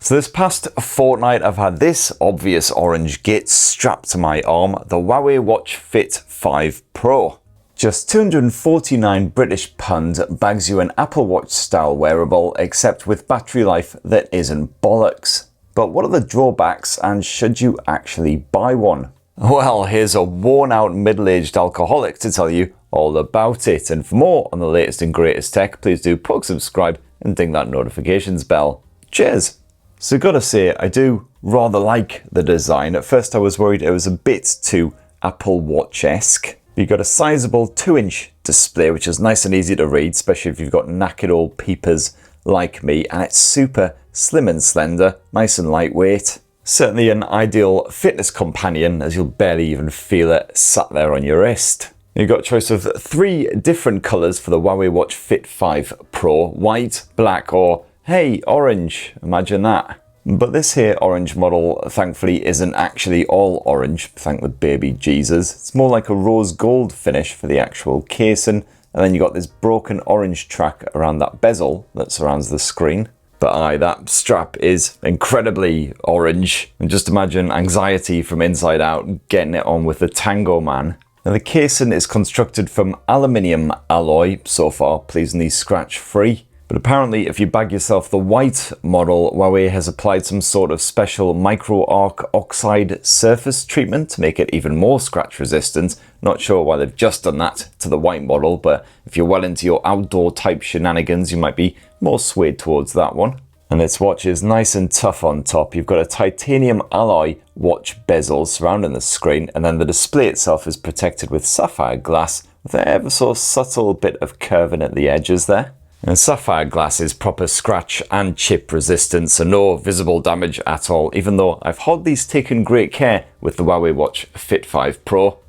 So this past fortnight I've had this obvious orange git strapped to my arm, the Huawei Watch Fit 5 Pro. Just 249 British pound bags you an Apple Watch style wearable, except with battery life that isn't bollocks. But what are the drawbacks, and should you actually buy one? Well, here's a worn out middle-aged alcoholic to tell you all about it. And for more on the latest and greatest tech, please do plug subscribe and ding that notifications bell. Cheers! So gotta say, I do rather like the design. At first I was worried it was a bit too Apple Watch-esque. You've got a sizable 2-inch display, which is nice and easy to read, especially if you've got knackered old peepers like me, and it's super slim and slender, nice and lightweight. Certainly an ideal fitness companion, as you'll barely even feel it sat there on your wrist. You've got a choice of 3 different colours for the Huawei Watch Fit 5 Pro: white, black, or hey, orange. Imagine that. But this here orange model thankfully isn't actually all orange, thank the baby Jesus. It's more like a rose gold finish for the actual casing, and then you've got this broken orange track around that bezel that surrounds the screen. But aye, that strap is incredibly orange. And just imagine anxiety from inside out getting it on with the Tango Man. Now the casing is constructed from aluminium alloy, so far pleasingly scratch free. But apparently if you bag yourself the white model, Huawei has applied some sort of special micro-arc oxide surface treatment to make it even more scratch resistant. Not sure why they've just done that to the white model, but if you're well into your outdoor type shenanigans, you might be more swayed towards that one. And this watch is nice and tough on top. You've got a titanium alloy watch bezel surrounding the screen, and then the display itself is protected with sapphire glass with an ever so subtle bit of curving at the edges there. And sapphire glass is proper scratch and chip resistant, so no visible damage at all, even though I've hardly taken great care with the Huawei Watch Fit 5 Pro,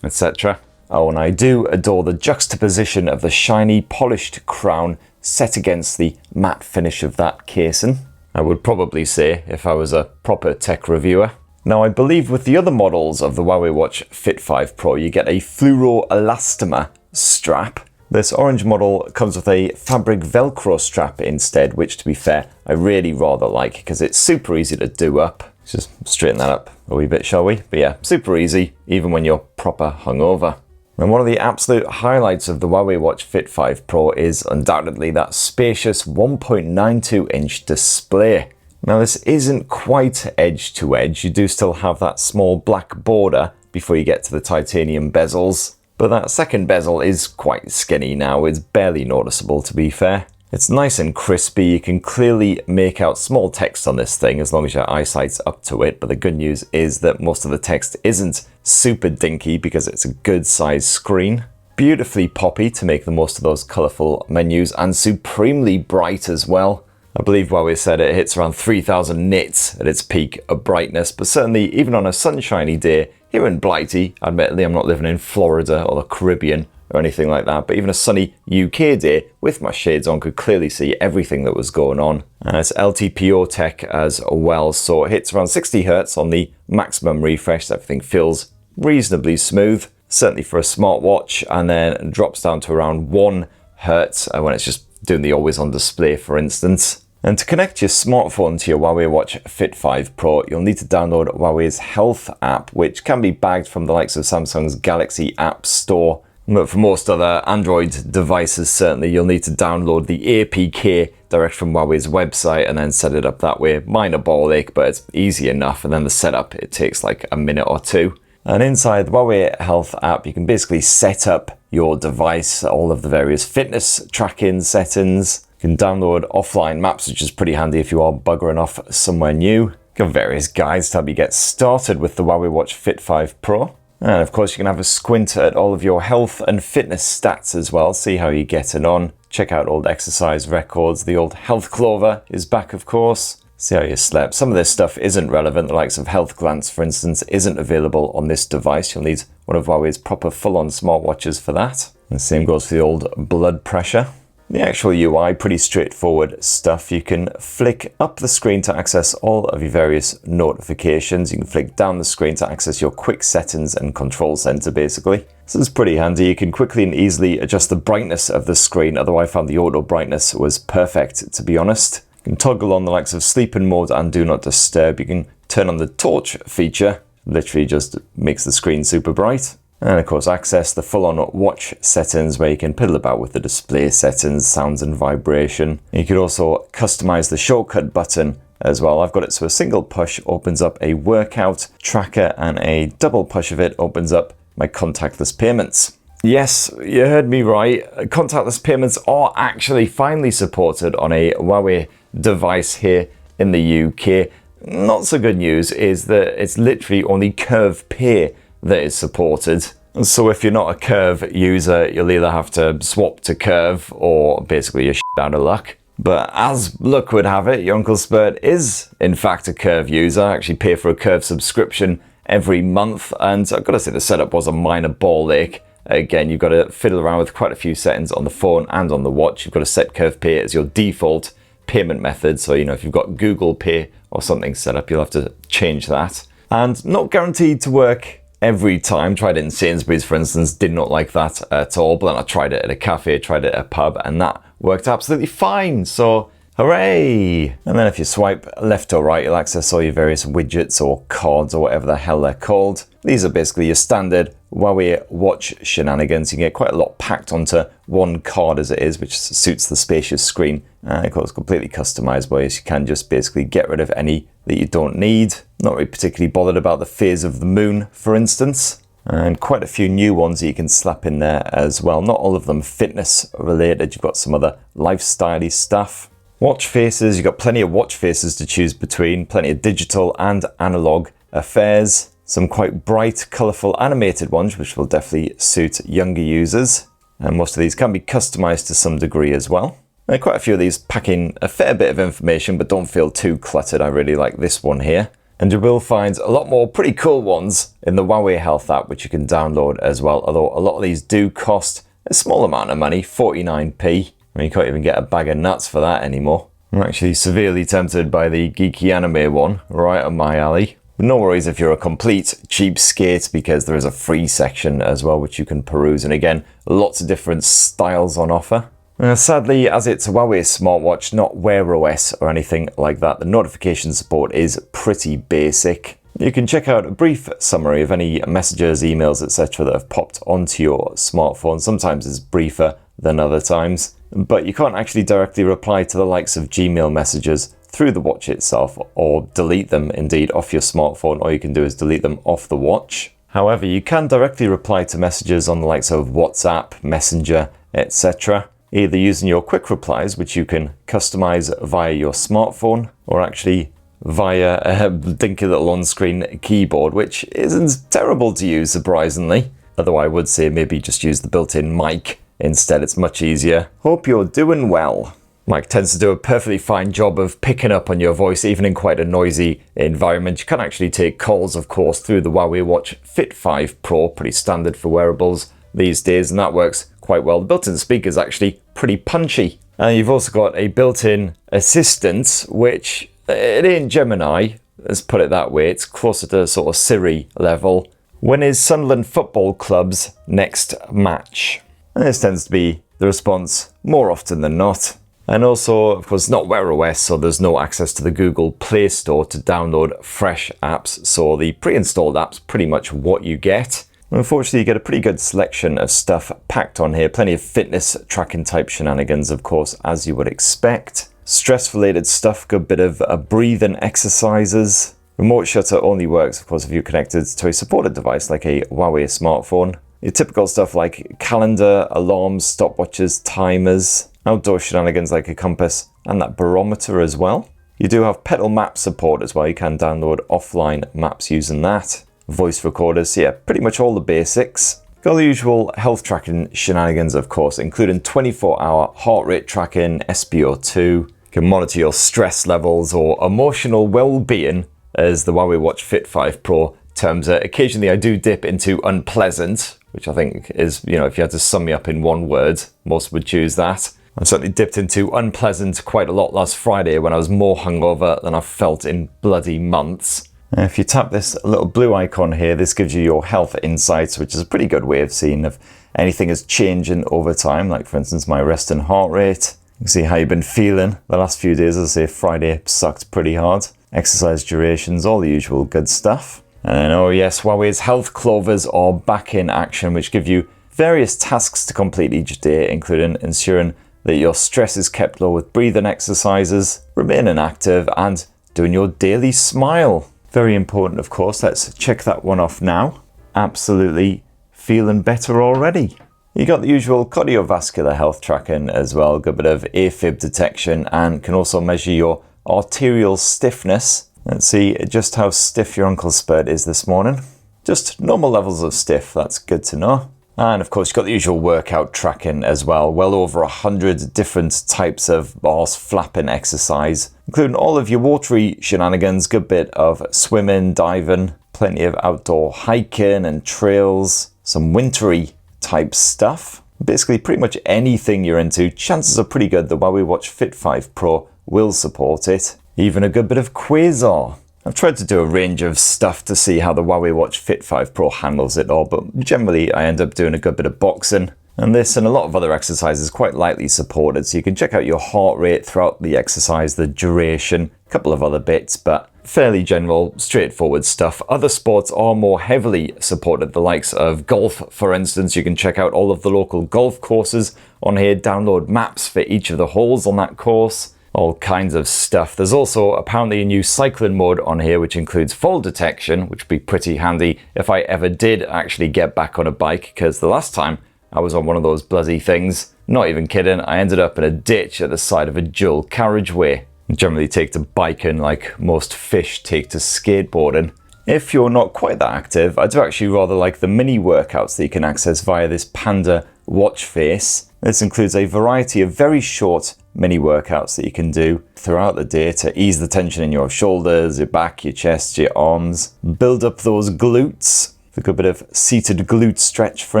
etc. Oh, and I do adore the juxtaposition of the shiny, polished crown set against the matte finish of that casing. I would probably say if I was a proper tech reviewer. Now I believe with the other models of the Huawei Watch Fit 5 Pro you get a fluoro-elastomer strap. This orange model comes with a fabric velcro strap instead, which to be fair I really rather like because it's super easy to do up. Let's just straighten that up a wee bit, shall we? But yeah, super easy even when you're proper hungover. And one of the absolute highlights of the Huawei Watch Fit 5 Pro is undoubtedly that spacious 1.92-inch display. Now this isn't quite edge to edge, you do still have that small black border before you get to the titanium bezels. But that second bezel is quite skinny now, it's barely noticeable to be fair. It's nice and crispy, you can clearly make out small text on this thing as long as your eyesight's up to it, but the good news is that most of the text isn't super dinky because it's a good sized screen. Beautifully poppy to make the most of those colourful menus, and supremely bright as well. I believe Huawei said it hits around 3000 nits at its peak of brightness, but certainly even on a sunshiny day here in Blighty, admittedly I'm not living in Florida or the Caribbean or anything like that, but even a sunny UK day with my shades on could clearly see everything that was going on. And it's LTPO tech as well, so it hits around 60 Hz on the maximum refresh, so everything feels reasonably smooth, certainly for a smartwatch, and then drops down to around 1 Hz when it's just doing the always on display, for instance. And to connect your smartphone to your Huawei Watch Fit 5 Pro, you'll need to download Huawei's Health app, which can be bagged from the likes of Samsung's Galaxy App Store. But for most other Android devices, certainly you'll need to download the APK direct from Huawei's website and then set it up that way. Minor ball ache, but it's easy enough, and then the setup, it takes like a minute or two. And inside the Huawei Health app, you can basically set up your device, all of the various fitness tracking settings. You can download offline maps, which is pretty handy if you are buggering off somewhere new. You can have various guides to help you get started with the Huawei Watch Fit 5 Pro. And of course you can have a squint at all of your health and fitness stats as well, see how you're getting on. Check out old exercise records, the old Health Clover is back of course. See how you slept. Some of this stuff isn't relevant, the likes of Health Glance for instance isn't available on this device. You'll need one of Huawei's proper full-on smartwatches for that. And the same goes for the old blood pressure. The actual UI, pretty straightforward stuff. You can flick up the screen to access all of your various notifications. You can flick down the screen to access your quick settings and control center, basically. This is pretty handy. You can quickly and easily adjust the brightness of the screen, although I found the auto brightness was perfect, to be honest. You can toggle on the likes of sleeping mode and do not disturb. You can turn on the torch feature, literally just makes the screen super bright. And of course, access the full-on watch settings where you can piddle about with the display settings, sounds and vibration. You could also customize the shortcut button as well. I've got it so a single push opens up a workout tracker and a double push of it opens up my contactless payments. Yes, you heard me right. Contactless payments are actually finally supported on a Huawei device here in the UK. Not so good news is that it's literally only Curve Pay that is supported. So if you're not a Curve user, you'll either have to swap to Curve or basically you're out of luck. But as luck would have it, your Uncle Spurt is in fact a Curve user. I actually pay for a Curve subscription every month, and I've got to say the setup was a minor ball ache. Again, you've got to fiddle around with quite a few settings on the phone and on the watch. You've got to set Curve Pay as your default payment method. So, you know, if you've got Google Pay or something set up, you'll have to change that. And not guaranteed to work every time. Tried it in Sainsbury's, for instance, did not like that at all. But then I tried it at a cafe, tried it at a pub, and that worked absolutely fine. So, hooray! And then if you swipe left or right, you'll access all your various widgets or cards or whatever the hell they're called. These are basically your standard Huawei Watch shenanigans. You can get quite a lot packed onto one card as it is, which suits the spacious screen. And of course, completely customizable, so you can just basically get rid of any that you don't need. Not really particularly bothered about the phase of the moon, for instance. And quite a few new ones that you can slap in there as well. Not all of them fitness related. You've got some other lifestyle-y stuff. Watch faces, you've got plenty of watch faces to choose between. Plenty of digital and analog affairs. Some quite bright, colourful animated ones, which will definitely suit younger users. And most of these can be customized to some degree as well. And quite a few of these pack in a fair bit of information, but don't feel too cluttered. I really like this one here. And you will find a lot more pretty cool ones in the Huawei Health app, which you can download as well. Although a lot of these do cost a small amount of money, 49p. I mean, you can't even get a bag of nuts for that anymore. I'm actually severely tempted by the geeky anime one, right up my alley. But no worries if you're a complete cheapskate, because there is a free section as well, which you can peruse. And again, lots of different styles on offer. Sadly, as it's a Huawei smartwatch, not WearOS or anything like that, the notification support is pretty basic. You can check out a brief summary of any messages, emails, etc. that have popped onto your smartphone. Sometimes it's briefer than other times, but you can't actually directly reply to the likes of Gmail messages through the watch itself, or delete them indeed off your smartphone. All you can do is delete them off the watch. However, you can directly reply to messages on the likes of WhatsApp, Messenger, etc. Either using your quick replies, which you can customize via your smartphone, or actually via a dinky little on-screen keyboard, which isn't terrible to use, surprisingly. Although I would say maybe just use the built-in mic instead, it's much easier. Hope you're doing well. Mic tends to do a perfectly fine job of picking up on your voice, even in quite a noisy environment. You can actually take calls, of course, through the Huawei Watch Fit 5 Pro, pretty standard for wearables these days, and that works quite well. The built-in speaker is actually pretty punchy. And you've also got a built-in assistant, which it ain't Gemini, let's put it that way. It's closer to sort of Siri level. When is Sunderland Football Club's next match? And this tends to be the response more often than not. And also, of course, not WearOS, so there's no access to the Google Play Store to download fresh apps. So the pre-installed app's pretty much what you get. Unfortunately, you get a pretty good selection of stuff packed on here. Plenty of fitness tracking type shenanigans, of course, as you would expect. Stress-related stuff, good bit of breathing exercises. Remote shutter only works, of course, if you're connected to a supported device like a Huawei smartphone. Your typical stuff like calendar, alarms, stopwatches, timers, outdoor shenanigans like a compass, and that barometer as well. You do have pedal map support as well. You can download offline maps using that. Voice recorders, so yeah, pretty much all the basics. Got the usual health tracking shenanigans, of course, including 24-hour heart rate tracking, SpO2. You can monitor your stress levels or emotional well-being, as the Huawei Watch Fit 5 Pro terms it. Occasionally I do dip into unpleasant, which I think is, you know, if you had to sum me up in one word, most would choose that. I certainly dipped into unpleasant quite a lot last Friday when I was more hungover than I've felt in bloody months. If you tap this little blue icon here, this gives you your health insights, which is a pretty good way of seeing if anything is changing over time, like for instance my resting heart rate. You can see how you've been feeling the last few days. As I say, Friday sucked pretty hard. Exercise durations, all the usual good stuff. And oh yes, Huawei's Health Clovers are back in action, which give you various tasks to complete each day, including ensuring that your stress is kept low with breathing exercises, remaining active, and doing your daily smile. Very important, of course. Let's check that one off now. Absolutely feeling better already. You got the usual cardiovascular health tracking as well, good bit of AFib detection, and can also measure your arterial stiffness. Let's see just how stiff your uncle's spurt is this morning. Just normal levels of stiff, that's good to know. And of course you've got the usual workout tracking as well, well over 100 different types of arse flapping exercise, including all of your watery shenanigans, good bit of swimming, diving, plenty of outdoor hiking and trails, some wintry type stuff. Basically pretty much anything you're into, chances are pretty good the Huawei Watch Fit 5 Pro will support it. Even a good bit of Quasar. I've tried to do a range of stuff to see how the Huawei Watch Fit 5 Pro handles it all, but generally I end up doing a good bit of boxing. And this and a lot of other exercises quite lightly supported, so you can check out your heart rate throughout the exercise, the duration, a couple of other bits, but fairly general, straightforward stuff. Other sports are more heavily supported, the likes of golf, for instance. You can check out all of the local golf courses on here, download maps for each of the holes on that course. All kinds of stuff. There's also apparently a new cycling mode on here which includes fall detection, which would be pretty handy if I ever did actually get back on a bike, because the last time I was on one of those bloody things, not even kidding, I ended up in a ditch at the side of a dual carriageway. I generally take to biking like most fish take to skateboarding. If you're not quite that active, I do actually rather like the mini workouts that you can access via this Panda watch face. This includes a variety of very short mini workouts that you can do throughout the day to ease the tension in your shoulders, your back, your chest, your arms. Build up those glutes. A good bit of seated glute stretch, for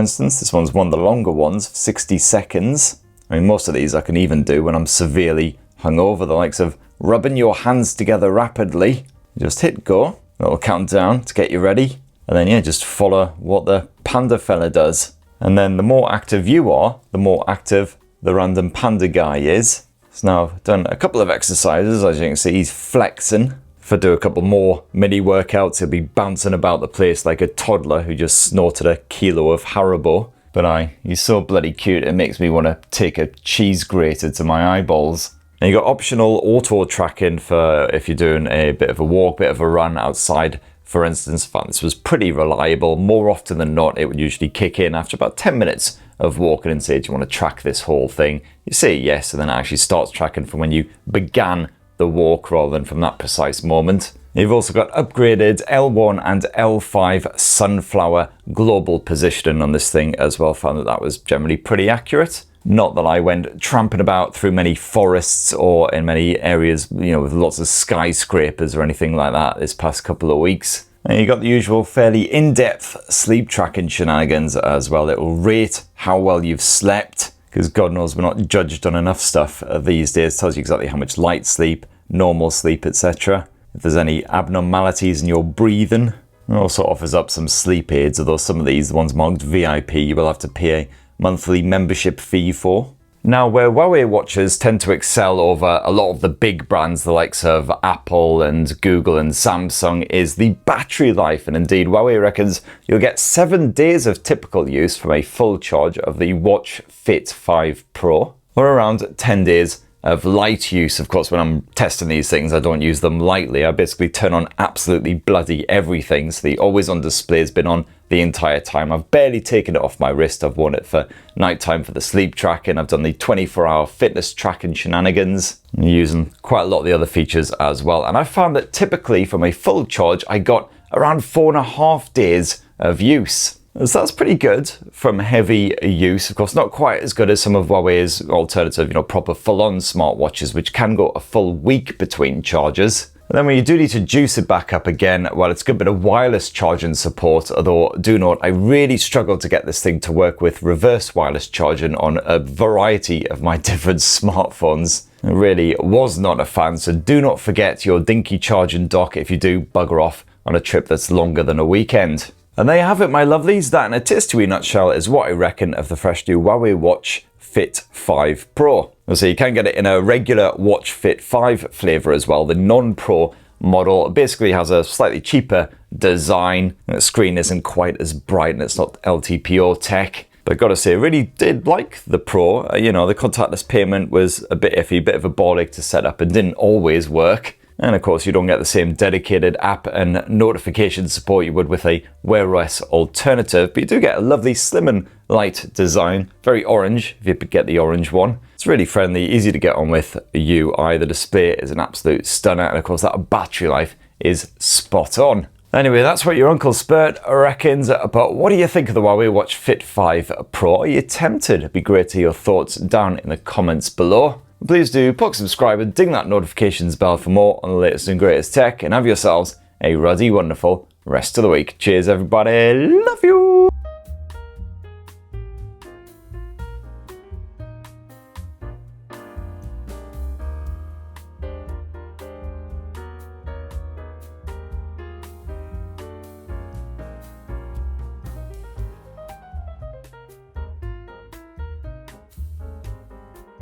instance. This one's one of the longer ones, 60 seconds. I mean, most of these I can even do when I'm severely hungover, the likes of rubbing your hands together rapidly. Just hit go, a little countdown to get you ready. And then, yeah, just follow what the panda fella does. And then the more active you are, the more active the random panda guy is. So now I've done a couple of exercises. As you can see, he's flexing. If I do a couple more mini workouts, he'll be bouncing about the place like a toddler who just snorted a kilo of Haribo. But he's so bloody cute, it makes me want to take a cheese grater to my eyeballs. Now you got optional auto tracking for if you're doing a bit of a walk, bit of a run outside. For instance, I found this was pretty reliable. More often than not, it would usually kick in after about 10 minutes of walking and say, do you want to track this whole thing? You say yes, and then it actually starts tracking from when you began the walk rather than from that precise moment. You've also got upgraded L1 and L5 sunflower global positioning on this thing as well. Found that was generally pretty accurate. Not that I went tramping about through many forests or in many areas, with lots of skyscrapers or anything like that this past couple of weeks. And you got the usual fairly in-depth sleep tracking shenanigans as well. It will rate how well you've slept, because God knows we're not judged on enough stuff these days. It tells you exactly how much light sleep, normal sleep, etc. If there's any abnormalities in your breathing. It also offers up some sleep aids, although some of these, the ones marked VIP, you will have to pay a monthly membership fee for. Now, where Huawei watches tend to excel over a lot of the big brands, the likes of Apple and Google and Samsung, is the battery life. And indeed, Huawei reckons you'll get 7 days of typical use from a full charge of the Watch Fit 5 Pro, or around 10 days of light use. Of course, when I'm testing these things, I don't use them lightly. I basically turn on absolutely bloody everything. So the always on display has been on the entire time. I've barely taken it off my wrist. I've worn it for nighttime for the sleep tracking. I've done the 24-hour fitness tracking shenanigans. I'm using quite a lot of the other features as well. And I found that typically from a full charge, I got around 4.5 days of use. So that's pretty good from heavy use. Of course, not quite as good as some of Huawei's alternative, proper full-on smartwatches, which can go a full week between charges. And then when you do need to juice it back up again, well, it's a good bit of wireless charging support, although do note, I really struggled to get this thing to work with reverse wireless charging on a variety of my different smartphones. I really was not a fan, so do not forget your dinky charging dock if you do bugger off on a trip that's longer than a weekend. And there you have it, my lovelies. That in a test-to-wee nutshell is what I reckon of the fresh new Huawei Watch Fit 5 Pro. So you can get it in a regular Watch Fit 5 flavor as well. The non-Pro model basically has a slightly cheaper design. The screen isn't quite as bright and it's not LTPO tech. But I've got to say, I really did like the Pro. The contactless payment was a bit iffy, a bit of a ball ache to set up and didn't always work. And of course, you don't get the same dedicated app and notification support you would with a WearOS alternative, but you do get a lovely slim and light design. Very orange, if you get the orange one. It's really friendly, easy to get on with UI. The display is an absolute stunner, and of course, that battery life is spot on. Anyway, that's what your Uncle Spurt reckons, but what do you think of the Huawei Watch Fit 5 Pro? Are you tempted? It'd be great to hear your thoughts down in the comments below. Please do subscribe and ding that notifications bell for more on the latest and greatest tech, and have yourselves a ruddy, wonderful rest of the week. Cheers, everybody. Love you.